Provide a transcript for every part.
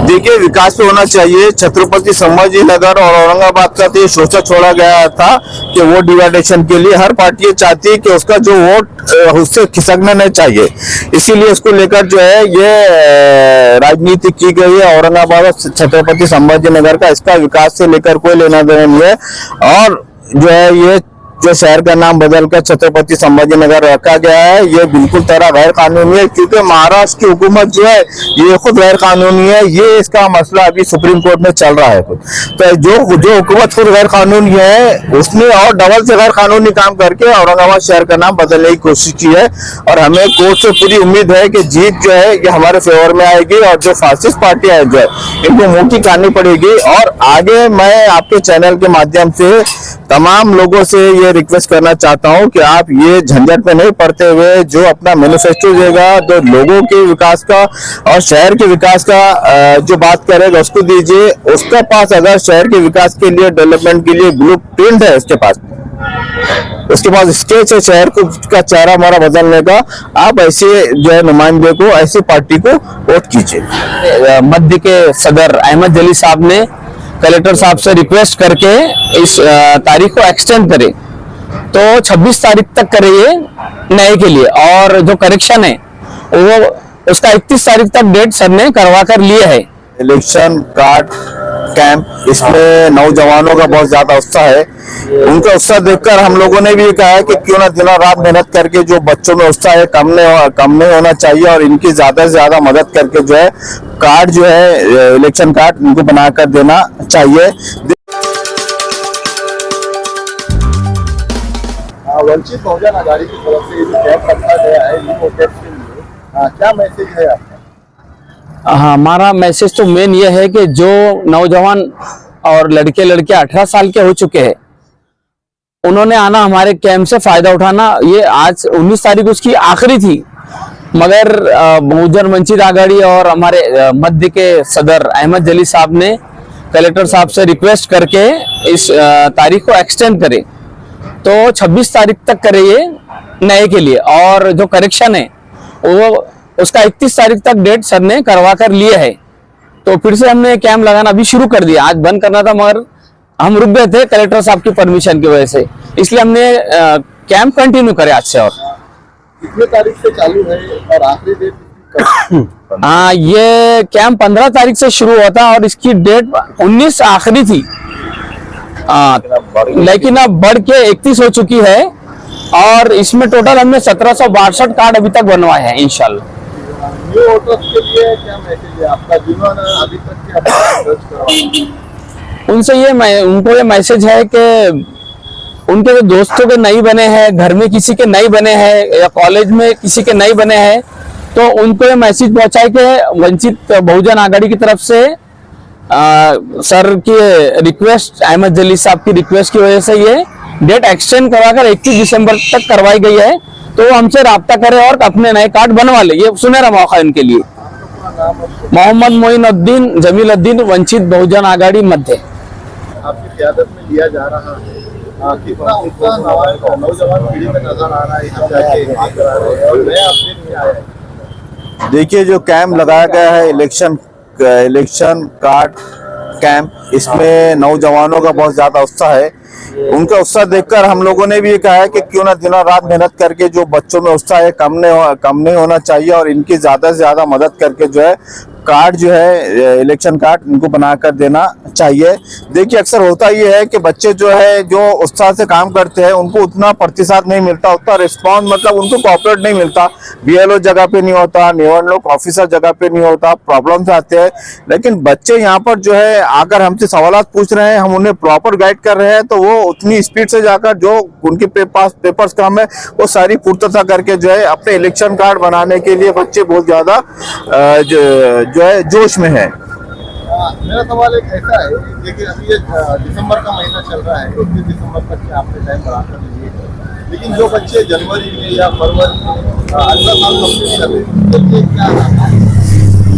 देखिए, विकास पे होना चाहिए। छत्रपति संभाजी नगर और औरंगाबाद का तो ये सोचा छोड़ा गया था कि वोट डिवाइडेशन के लिए हर पार्टी चाहती है कि उसका जो वोट उससे खिसकना नहीं चाहिए, इसीलिए इसको लेकर जो है ये राजनीति की गई है। औरंगाबाद और छत्रपति संभाजी नगर का इसका विकास से लेकर कोई लेना देना नहीं है। और जो है ये जो शहर का नाम बदलकर छत्रपति संभाजी नगर रखा गया है, ये बिल्कुल तरह गैर कानूनी है, क्योंकि महाराष्ट्र की हुकूमत जो है ये खुद गैर कानूनी है। ये इसका मसला अभी सुप्रीम कोर्ट में चल रहा है। तो जो हुकूमत खुद गैर कानूनी है, उसने और डबल से गैर कानूनी काम करके औरंगाबाद शहर का नाम बदलने की कोशिश की है। और हमें कोर्ट से पूरी उम्मीद है कि जीत जो है ये हमारे फेवर में आएगी और जो फासिस्ट पार्टी है जो है इनको मुंह की खानी पड़ेगी। और आगे मैं आपके चैनल के माध्यम से तमाम लोगों से ये रिक्वेस्ट करना चाहता हूं कि आप ये झंझट में नहीं पड़ते हुए जो अपना मैनिफेस्टो देगा, तो लोगों के विकास का और शहर के विकास का जो बात करेगा उसको दीजिए। उसके पास अगर शहर के विकास के लिए, डेवलपमेंट के लिए ब्लूप्रिंट है, उसके पास स्केच है शहर को का चेहरा मारा बदलने का, आप ऐसे जो है नुमाइंदे को, ऐसी पार्टी को वोट कीजिए। मध्य के सदर अहमद जली साहब ने कलेक्टर साहब से रिक्वेस्ट करके इस तारीख को एक्सटेंड करे, तो 26 तारीख तक करे ये नए के लिए। और जो करेक्शन है वो उसका 31 तारीख तक डेट सर ने करवा कर लिए है। इलेक्शन कार्ड कैंप, इसमें नौजवानों का बहुत ज्यादा उत्साह है। उनका उत्साह देखकर हम लोगों ने भी कहा है कि क्यों ना दिनों रात मेहनत करके जो बच्चों में उत्साह है कम नहीं होना चाहिए, और इनकी ज्यादा से ज्यादा मदद करके जो है कार्ड जो है इलेक्शन कार्ड इनको बनाकर देना चाहिए। वंचित बहुजन आघाड़ी की तरफ से जो कैंप रखा गया है वोटर्स के लिए, क्या मैसेज है आपका? हमारा मैसेज तो मेन ये है कि जो नौजवान और लड़के 18 साल के हो चुके हैं, उन्होंने आना, हमारे कैंप से फायदा उठाना। ये आज 19 तारीख उसकी आखिरी थी, मगर बहुजन वंचित आघाड़ी और हमारे मध्य के सदर अहमद जली साहब ने कलेक्टर साहब से रिक्वेस्ट करके इस तारीख को एक्सटेंड करे, तो 26 तारीख तक करे ये नए के लिए। और जो करेक्शन है वो उसका 31 तारीख तक डेट सर ने करवा कर लिए है। तो फिर से हमने कैंप लगाना अभी शुरू कर दिया। आज बंद करना था मगर हम रुक गए थे कलेक्टर साहब की परमिशन की वजह से, इसलिए हमने कैंप कंटिन्यू करे आज से। और कितने तारीख से चालू है और आखिरी डेट? हाँ, ये कैंप 15 तारीख से शुरू हुआ था और इसकी डेट 19 आखिरी थी, लेकिन अब बढ़ के 31 हो चुकी है। और इसमें टोटल हमने 1762 कार्ड अभी तक बनवाए हैं इंशाल्लाह। न्यू वोटर्स के लिए क्या मैसेज है आपका, जिन्होंने अभी तक के अपना दर्ज करवाया? उनसे उनको ये मैसेज है कि उनके जो दोस्तों के नहीं बने हैं, घर में किसी के नहीं बने हैं या कॉलेज में किसी के नहीं बने हैं, तो उनको ये मैसेज पहुंचाए कि वंचित बहुजन आघाड़ी की तरफ से सर की रिक्वेस्ट, अहमद जली साहब की रिक्वेस्ट की वजह से ये डेट एक्सटेंड करवाकर 21 दिसंबर तक करवाई गई है। तो हमसे राब्ता करें और अपने नए कार्ड बनवा ले, ये सुनहरा मौका है उनके लिए। मोहम्मद मोइनुद्दीन जमीलुद्दीन, वंचित बहुजन आघाड़ी मध्य। आपकी क़यादत में लिया जा रहा है, कितना उत्साह नौजवान पीढ़ी में नजर आ रहा है और नया अपडेट क्या है? देखिए, जो कैंप लगाया गया है इलेक्शन कार्ड कैंप, इसमें नौजवानों का बहुत ज्यादा उत्साह है। उनका उत्साह देखकर हम लोगों ने भी कहा है कि क्यों ना दिनों रात मेहनत करके जो बच्चों में उत्साह है कम नहीं होना चाहिए, और इनकी ज्यादा से ज्यादा मदद करके जो है कार्ड जो है इलेक्शन कार्ड इनको बनाकर देना चाहिए। देखिए, अक्सर होता ये है कि बच्चे जो है जो उत्साह से काम करते हैं उनको उतना प्रतिशत नहीं मिलता, उतना रिस्पॉन्स, मतलब उनको कॉपरेट नहीं मिलता। BLO जगह पे नहीं होता, निवडणूक ऑफिसर जगह पे नहीं होता, प्रॉब्लम्स आते हैं। लेकिन बच्चे यहाँ पर जो है आकर हमसे सवाल पूछ रहे हैं, हम उन्हें प्रॉपर गाइड कर रहे हैं, तो वो उतनी स्पीड से जाकर जो उनके पास पेपर्स काम है वो सारी पूर्तता करके जो है अपने इलेक्शन कार्ड बनाने के लिए बच्चे बहुत ज्यादा जो है जोश में है। मेरा सवाल एक ऐसा है, देखिए अभी ये दिसंबर का महीना चल रहा है, 21 दिसंबर तक के आपने टाइम बढ़ाकर लिए, लेकिन जो बच्चे जनवरी में या फरवरी में 18 साल कंप्लीट कर रहे हैं, उनके लिए क्या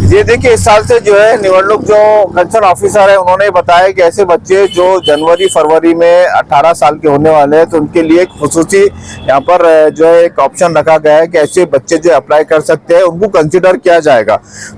ये देखिए, इस साल से जो है निवडणूक जो कंसर्न ऑफिसर है उन्होंने बताया कि ऐसे बच्चे जो जनवरी फरवरी में 18 साल के होने वाले हैं तो उनके लिए एक खुसूसी यहाँ पर जो है एक ऑप्शन रखा गया है कि ऐसे बच्चे जो अप्लाई कर सकते हैं उनको कंसिडर किया जाएगा।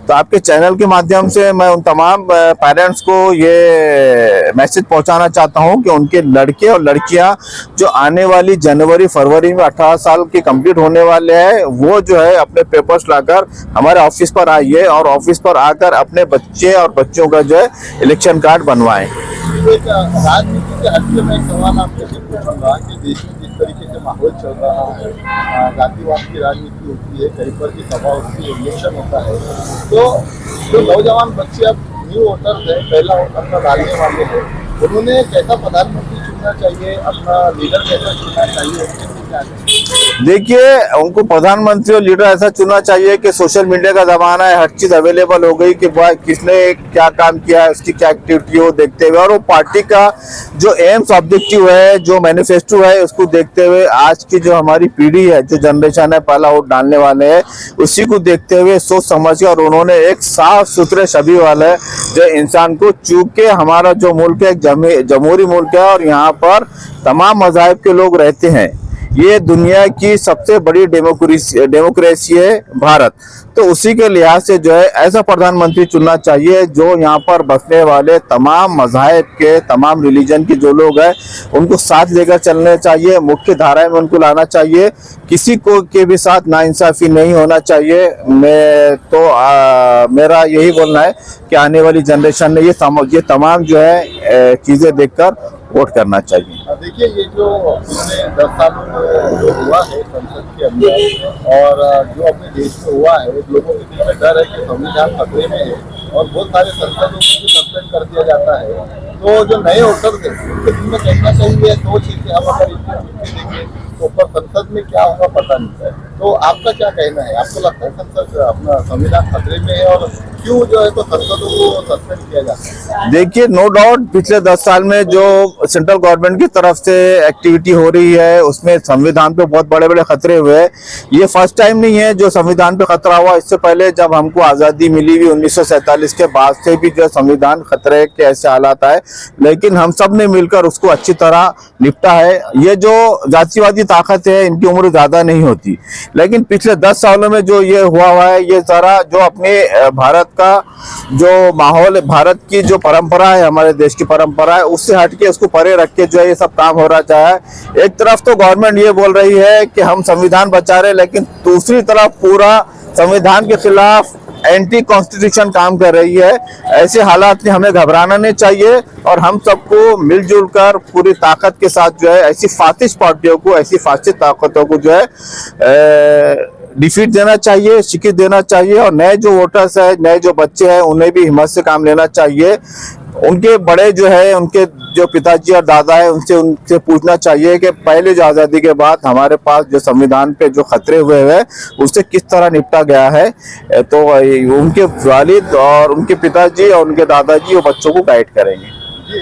तो आपके चैनल के माध्यम से मैं उन तमाम पेरेंट्स को ये मैसेज पहुंचाना चाहता हूं कि उनके लड़के और लड़कियां जो आने वाली जनवरी फरवरी में 18 साल के कंप्लीट होने वाले हैं वो जो है अपने पेपर्स लाकर हमारे ऑफिस पर आइए और ऑफिस पर आकर अपने बच्चे और बच्चों का जो है इलेक्शन कार्ड बनवाएं। एक राजनीति के हटके में एक सवाल आपसे पूछूंगा कि देश में जिस तरीके से माहौल चल रहा है, जातिवाद की राजनीति होती है, कहीं पर की सभा होती है, इलेक्शन होता है, तो जो नौजवान बच्चे अब न्यू वोटर्स हैं, पहला वोट अपना डालने वाले हैं, उन्होंने कैसा प्रधानमंत्री चुनना चाहिए, अपना लीडर कैसा चुनना चाहिए, उनके लिए क्या है? देखिए, उनको प्रधानमंत्री और लीडर ऐसा चुनना चाहिए कि सोशल मीडिया का जमाना है, हर चीज अवेलेबल हो गई कि भाई किसने क्या काम किया है, उसकी क्या एक्टिविटी हो देखते हुए, और वो पार्टी का जो एम्स ऑब्जेक्टिव है, जो मैनिफेस्टो है, उसको देखते हुए आज की जो हमारी पीढ़ी है, जो जनरेशन है, पहला वोट डालने वाले हैं, उसी को देखते हुए सोच समझ के, और उन्होंने एक साफ सुथरे छवि वाले जो इंसान को, चूंकि हमारा जो मुल्क है एक जमहूरी मुल्क है और यहाँ पर तमाम मज़ाहिब के लोग रहते हैं, ये दुनिया की सबसे बड़ी डेमोक्रेसी है भारत, तो उसी के लिहाज से जो है ऐसा प्रधानमंत्री चुनना चाहिए जो यहाँ पर बसने वाले तमाम मज़ाहिब के, तमाम रिलीजन के जो लोग हैं उनको साथ लेकर चलने चाहिए, मुख्य धारा में उनको लाना चाहिए, किसी को के भी साथ नाइंसाफी नहीं होना चाहिए। मैं तो मेरा यही बोलना है कि आने वाली जनरेशन ने ये तमाम जो है चीज़ें देखकर वोट करना चाहिए। देखिए, ये जो पिछले 10 सालों में जो हुआ है संसद के अंदर और जो अपने देश में हुआ है, लोगों के दिल में डर है कि संविधान खतरे में है और बहुत सारे संसदों को भी सस्पेंड कर दिया जाता है। तो जो नए वोटर्स हैं उनके दिल में कहना चाहिए सोच है कि हम अगर इतनी देंगे तो ऊपर संसद में क्या होगा पता नहीं है। तो आपका क्या कहना है, आपको लगता है संसद अपना संविधान खतरे में है और क्यों जो है तो संसदों को सस्पेंड किया जाता है? देखिए, नो डाउट पिछले 10 साल में जो सेंट्रल गवर्नमेंट की तरफ से एक्टिविटी हो रही है उसमें संविधान पे बहुत बड़े बड़े खतरे हुए हैं। ये फर्स्ट टाइम नहीं है जो संविधान पे खतरा हुआ, इससे पहले जब हमको आज़ादी मिली हुई 1947 के बाद से भी जो संविधान खतरे के ऐसे हालात आए, लेकिन हम सब ने मिलकर उसको अच्छी तरह निपटा है। ये जो जातिवादी ताकत है इनकी उम्र ज़्यादा नहीं होती, लेकिन पिछले 10 सालों में जो ये हुआ है, ये सारा जो अपने भारत का जो माहौल, भारत की जो परंपरा है, हमारे देश की परंपरा है, उससे हटके उसको परे रख के जो है ये सब काम हो रहा है। एक तरफ तो गवर्नमेंट ये बोल रही है कि हम संविधान बचा रहे, लेकिन दूसरी तरफ पूरा संविधान के खिलाफ एंटी कॉन्स्टिट्यूशन काम कर रही है। ऐसे हालात में हमें घबराना नहीं चाहिए और हम सबको मिलजुल कर पूरी ताकत के साथ जो है ऐसी फासिस्ट पार्टियों को, ऐसी फासिस्ट ताकतों को जो है डिफीट देना चाहिए, शिकस्त देना चाहिए। और नए जो वोटर्स है, नए जो बच्चे हैं, उन्हें भी हिम्मत से काम लेना चाहिए। उनके बड़े जो है, उनके जो पिताजी और दादा है, उनसे पूछना चाहिए कि पहले जो आज़ादी के बाद हमारे पास जो संविधान पे जो खतरे हुए हैं उससे किस तरह निपटा गया है। तो उनके वालिद और उनके पिताजी और उनके दादाजी वो बच्चों को गाइड करेंगे। जी,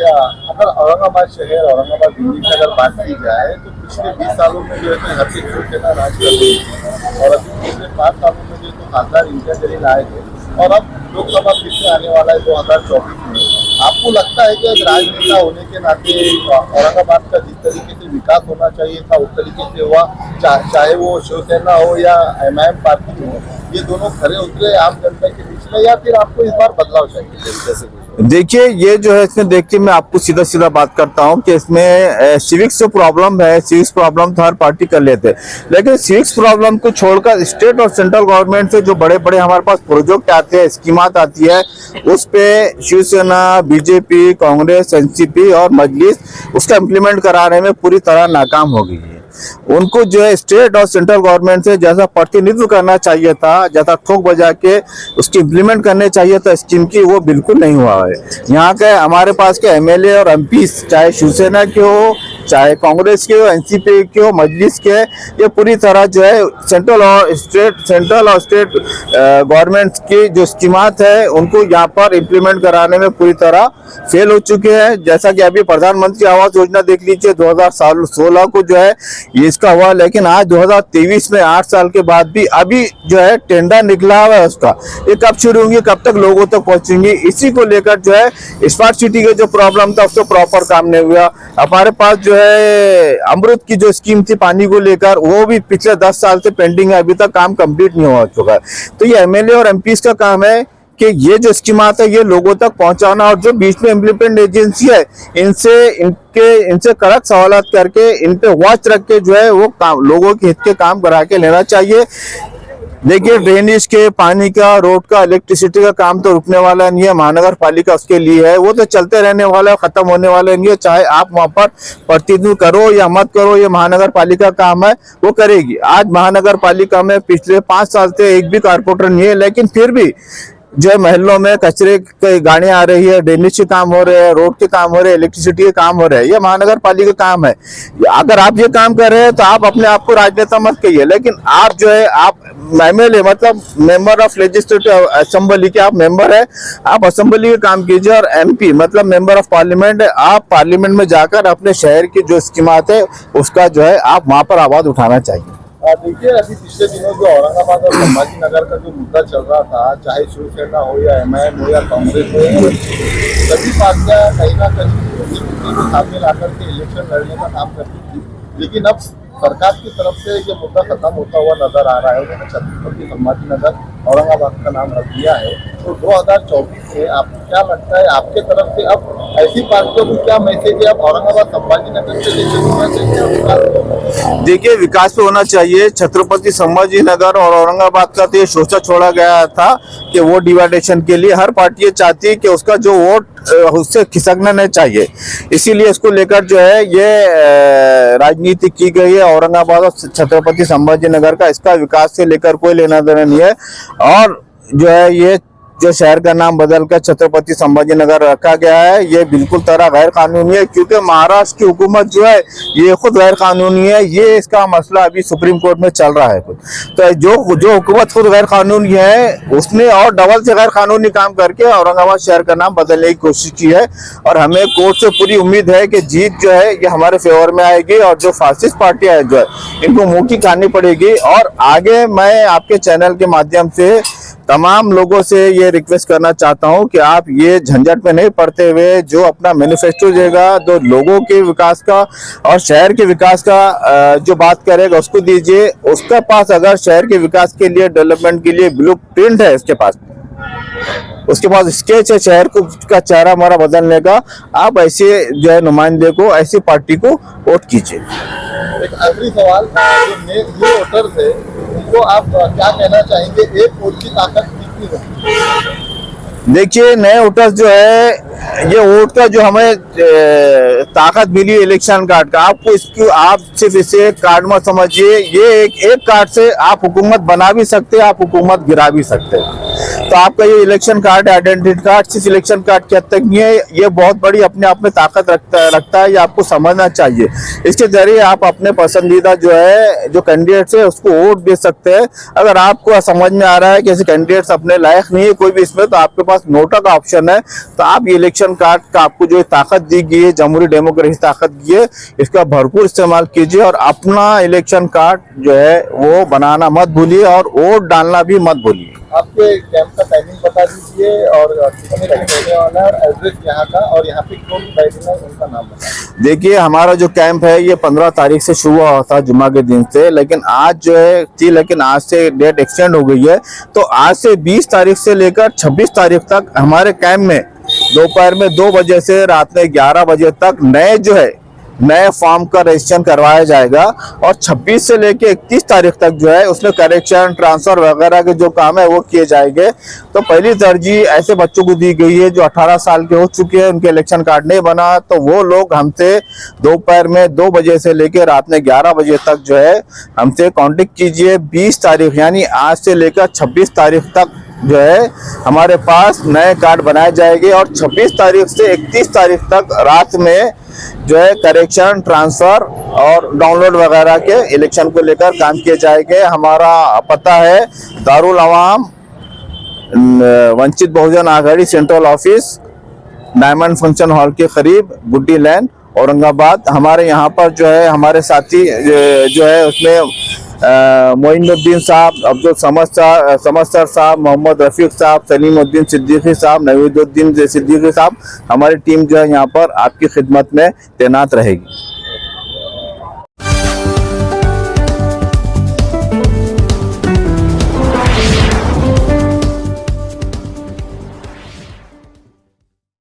अगर औरंगाबाद शहर, औरंगाबाद दिल्ली की अगर बात की जाए तो पिछले 20 सालों में जो है तो हर शिवसेना राज कर रही थी और अभी पिछले 5 सालों में जो तो खासदार इंडिया जलील आए थे और अब लोकसभा फिर से आने वाला है 2024 में। आपको लगता है कि एक राजनेता होने के नाते औरंगाबाद का जिस तरीके से विकास होना चाहिए था उस तरीके से हुआ, चाहे वो शिवसेना हो या MIM पार्टी हो, ये दोनों खरे उतरे आम जनता के बीच में, या फिर आपको इस बार बदलाव चाहिए तरीके से? देखिए, ये जो है इसमें देखिए मैं आपको सीधा सीधा बात करता हूँ कि इसमें सिविक्स जो प्रॉब्लम है, सिविक्स प्रॉब्लम तो हर पार्टी कर लेते, लेकिन सिविक्स प्रॉब्लम को छोड़कर स्टेट और सेंट्रल गवर्नमेंट से जो बड़े बड़े हमारे पास प्रोजेक्ट आते हैं, स्कीमात आती है, उस पे शिवसेना, बीजेपी, कांग्रेस, एनसीपी और मजलिस उसका इम्प्लीमेंट कराने में पूरी तरह नाकाम हो गई है। उनको जो है स्टेट और सेंट्रल गवर्नमेंट से जैसा प्रतिनिधित्व करना चाहिए था, जैसा ठोक बजा के उसकी इम्प्लीमेंट करने चाहिए था स्कीम की, वो बिल्कुल नहीं हुआ है। यहाँ के हमारे पास के MLA और MP चाहे शिवसेना के हो चाहे कांग्रेस के हो, एनसीपी के हो, मजलिस के, ये पूरी तरह जो है सेंट्रल और स्टेट गवर्नमेंट की जो स्कीमात है उनको यहाँ पर इम्प्लीमेंट कराने में पूरी तरह फेल हो चुके हैं। जैसा कि अभी प्रधानमंत्री आवास योजना देख लीजिए, 2016 को जो है ये इसका हुआ, लेकिन आज 2023 में 8 साल के बाद भी अभी जो है टेंडर निकला हुआ है उसका, ये कब शुरू होंगी, कब तक लोगों तक पहुंचेंगी। इसी को लेकर जो है स्मार्ट सिटी का जो प्रॉब्लम था उसको प्रॉपर काम नहीं हुआ। हमारे पास जो है अमृत की जो स्कीम थी पानी को लेकर, वो भी पिछले 10 साल से पेंडिंग है, अभी तक काम कंप्लीट नहीं हो चुका है। तो ये एमएलए और एमपीज का काम है कि ये जो स्कीमात है ये लोगों तक पहुंचाना, और जो बीच में इम्प्लीमेंट एजेंसी है इनसे कड़क सवालात करके इन पे वॉच रख के जो है वो काम लोगों के हित के काम करा के लेना चाहिए। देखिए ड्रेनेज के, पानी का, रोड का, इलेक्ट्रिसिटी का काम तो रुकने वाला नहीं है, महानगर पालिका उसके लिए है, वो तो चलते रहने वाला है, खत्म होने वाला नहीं है। चाहे आप वहां पर प्रतिनिधित्व करो या मत करो, ये महानगर पालिका काम है, वो करेगी। आज महानगर पालिका में पिछले 5 साल से एक भी कारपोरेटर नहीं है, लेकिन फिर भी जो है महलों में कचरे की गाड़ियां आ रही है, ड्रेनेज के काम हो रहे हैं, रोड के काम हो रहे हैं, इलेक्ट्रिसिटी के काम हो रहे हैं, ये महानगर पालिका काम है। अगर आप ये काम कर रहे हैं तो आप अपने आप को राजनेता मत कहिए, लेकिन आप जो है आप एमएलए मतलब मेंबर ऑफ लेजिस्लेटिव असेंबली के आप मेंबर है, आप असेंबली के काम कीजिए। और एमपी मतलब मेंबर ऑफ पार्लियामेंट है, आप पार्लियामेंट में जाकर अपने शहर की जो स्कीमात है उसका जो है आप वहां पर आवाज उठाना चाहिए। देखिए अभी पिछले दिनों जो औरंगाबाद और संभाजी नगर का जो मुद्दा चल रहा था, चाहे शिवसेना हो या एमआईएम हो या कांग्रेस हो, सभी पार्टियां कहीं ना कहीं इस मुद्दे को सामने ला करके इलेक्शन लड़ने का काम करती थी। लेकिन अब सरकार की तरफ से ये मुद्दा खत्म होता हुआ नजर आ रहा है। उन्होंने छत्रपति संभाजी नगर औरंगाबाद का नाम रख दिया है। तो 2024 में आपको क्या लगता है, आपके तरफ से अब ऐसी पार्टियों को क्या मैसेज है, अब औरंगाबाद संभाजी नगर से लेकर होना चाहिए? देखिए विकास तो होना चाहिए। छत्रपति संभाजी नगर और औरंगाबाद का तो ये सोचा छोड़ा गया था कि वोट डिवाइडेशन के लिए हर पार्टी ये चाहती है कि उसका जो वोट उससे खिसकना नहीं चाहिए, इसीलिए इसको लेकर जो है ये राजनीति की गई है। औरंगाबाद और छत्रपति संभाजी नगर का इसका विकास से लेकर कोई लेना देना नहीं है। और जो है ये जो शहर का नाम बदलकर छत्रपति संभाजी नगर रखा गया है, ये बिल्कुल तरह गैर कानूनी है, क्योंकि महाराष्ट्र की हुकूमत जो है ये खुद गैर कानूनी है। ये इसका मसला अभी सुप्रीम कोर्ट में चल रहा है खुद। तो जो हुकूमत खुद गैर कानूनी है उसने और डबल से गैर कानूनी काम करके औरंगाबाद शहर का नाम बदलने की कोशिश की है। और हमें कोर्ट से पूरी उम्मीद है कि जीत जो है ये हमारे फेवर में आएगी, और जो फासिस्ट पार्टियां है जो है इनको मुंह की खानी पड़ेगी। और आगे मैं आपके चैनल के माध्यम से तमाम लोगों से ये रिक्वेस्ट करना चाहता हूं कि आप ये झंझट में नहीं पड़ते हुए जो अपना मैनिफेस्टो देगा, जो लोगों के विकास का और शहर के विकास का जो बात करेगा उसको दीजिए। उसके पास अगर शहर के विकास के लिए, डेवलपमेंट के लिए ब्लूप्रिंट है, उसके पास स्केच है शहर को का चेहरा हमारा बदलने का, आप ऐसे जो है नुमाइंदे को, ऐसी पार्टी को वोट कीजिए। एक आखिरी सवाल, जो नए वोटर्स है उनको आप क्या कहना चाहेंगे, एक वोट की ताकत कितनी होगी? देखिए नए वोटर्स जो है, ये वोट का जो हमें ताकत मिली इलेक्शन कार्ड का, आपको इसकी आप सिर्फ इसे कार्ड मत समझिए। ये एक कार्ड से आप हुकूमत बना भी सकते हैं, आप हुकूमत गिरा भी सकते हैं। तो आपका ये इलेक्शन कार्ड, आइडेंटिटी कार्ड सिर्फ इलेक्शन कार्ड के हद तक नहीं है, ये बहुत बड़ी अपने आप में ताकत रखता है। ये आपको समझना चाहिए। इसके जरिए आप अपने पसंदीदा जो है जो कैंडिडेट्स है उसको वोट दे सकते हैं। अगर आपको समझ में आ रहा है कि ऐसे कैंडिडेट्स अपने लायक नहीं है कोई भी इसमें, तो आपके पास नोटा का ऑप्शन है। तो आप ये इलेक्शन कार्ड का आपको जो ताकत दी गई है, जमहूरी डेमोक्रेसी ताकत दी है, इसका भरपूर इस्तेमाल कीजिए और अपना इलेक्शन कार्ड जो है वो बनाना मत भूलिए और वोट डालना भी मत भूलिए। आपके कैंप का टाइमिंग बता दीजिए और कितने टाइम रहने वाला है, एड्रेस यहाँ का, और यहाँ पे कौन बैठेगा उनका नाम बताइए। देखिए हमारा जो कैंप है ये 15 तारीख से शुरू हुआ था जुम्मा के दिन से, लेकिन आज जो है थी, लेकिन आज से डेट एक्सटेंड हो गई है। तो आज से 20 तारीख से लेकर 26 तारीख तक हमारे कैंप में दोपहर में 2 बजे से रात में 11 बजे तक नए फॉर्म का रजिस्ट्रेशन करवाया जाएगा। और 26 से लेके 31 तारीख तक जो है उसमें करेक्शन, ट्रांसफर वगैरह के जो काम है वो किए जाएंगे। तो पहली तरजीह ऐसे बच्चों को दी गई है जो 18 साल के हो चुके हैं, उनके इलेक्शन कार्ड नहीं बना, तो वो लोग हमसे दोपहर में 2 बजे से लेकर रात में 11 बजे तक जो है हमसे कांटेक्ट कीजिए। 20 तारीख यानी आज से लेकर 26 तारीख तक जो है हमारे पास नए कार्ड बनाए जाएंगे और 26 तारीख से 31 तारीख तक रात में जो है करेक्शन, ट्रांसफर और डाउनलोड वगैरह के इलेक्शन को लेकर काम किए जाएंगे। हमारा पता है Darul Awam Vanchit Bahujan Aghadi central office, diamond function hall के करीब, गुड्डी लैन, औरंगाबाद। हमारे यहाँ पर जो है हमारे साथी जो है उसमें मोइनुद्दीन साहब, अब्दुल समस्तर साहब, मोहम्मद रफीक साहब, सलीमुद्दीन सिद्दीकी साहब, नवीदुद्दीन सिद्दीकी साहब, हमारी टीम जो है यहाँ पर आपकी खिदमत में तैनात रहेगी।